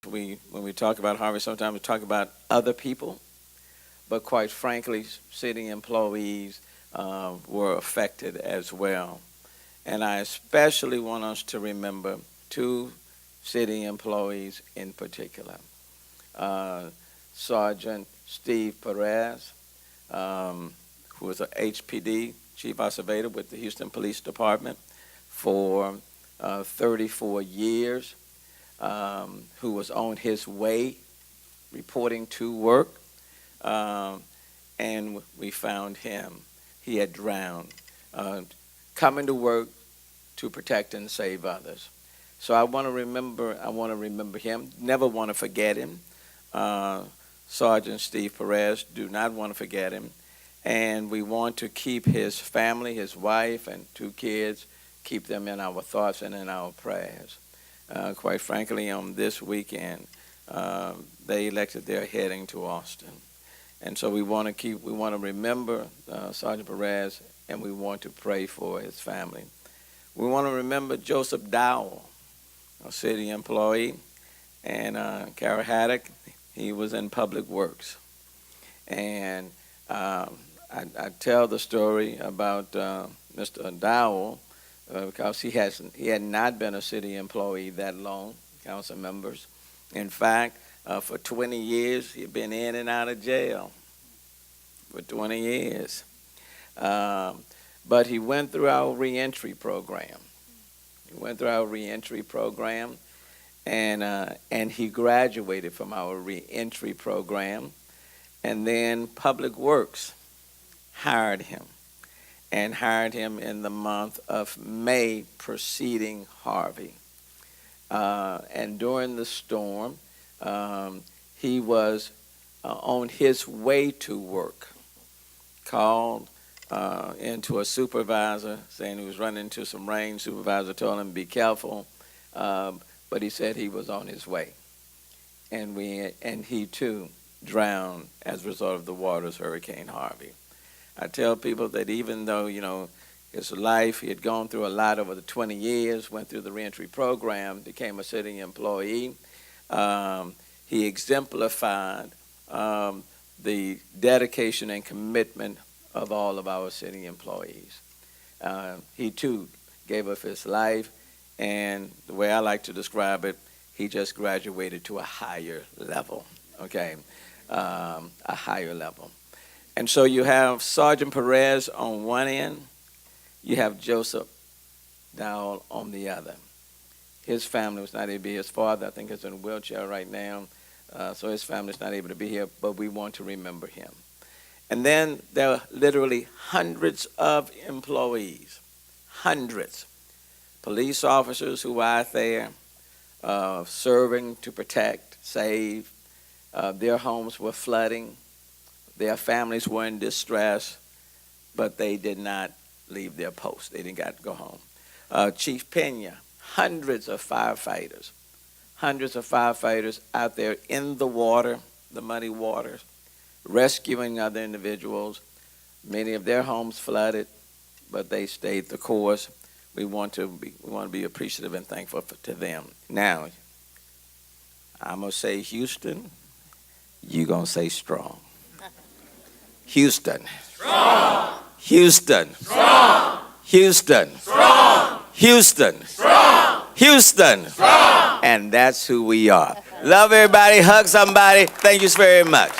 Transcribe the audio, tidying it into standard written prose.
When we talk about Harvey, sometimes we talk about other people, but quite frankly, city employees were affected as well. And I especially want us to remember two city employees in particular. Sergeant Steve Perez, who was a HPD, Chief Observator with the Houston Police Department for 34 years, who was on his way reporting to work, and we found him. He had drowned, coming to work to protect and save others. So I want to remember him. Never want to forget him. Sergeant Steve Perez, do not want to forget him. And we want to keep his family, his wife, and 2 kids, keep them in our thoughts and in our prayers. Quite frankly, on this weekend, they elected they're heading to Austin. And so we want to remember Sergeant Perez, and we want to pray for his family. We want to remember Joseph Dowell, a city employee, and Carol Haddock. He was in Public Works. And I tell the story about Mr. Dowell because he had not been a city employee that long, council members. In fact, for 20 years, he had been in and out of jail for 20 years. But he went through our reentry program. And he graduated from our reentry program. And then Public Works hired him in the month of May preceding Harvey. And during the storm, he was on his way to work, called into a supervisor saying he was running into some rain. Supervisor told him, be careful, but he said he was on his way. And he too drowned as a result of the waters, Hurricane Harvey. I tell people that even though, his life, he had gone through a lot over the 20 years, went through the reentry program, became a city employee, he exemplified the dedication and commitment of all of our city employees. He too gave up his life, and the way I like to describe it, he just graduated to a higher level, okay? A higher level. And so you have Sergeant Perez on one end, you have Joseph Dowell on the other. His family was not able to be. His father, I think, is in a wheelchair right now, so his family's not able to be here, but we want to remember him. And then there are literally hundreds of employees, hundreds, police officers who were out there serving to protect, save. Their homes were flooding. Their families were in distress, but they did not leave their post. They didn't get to go home. Chief Pena, hundreds of firefighters out there in the water, the muddy waters, rescuing other individuals. Many of their homes flooded, but they stayed the course. We want to be appreciative and thankful to them. Now, I'm gonna say Houston. You gonna say strong. Houston. Strong. Houston. Strong. Houston. Strong. Houston. Strong. Houston. Strong. And that's who we are. Love everybody. Hug somebody. Thank you very much.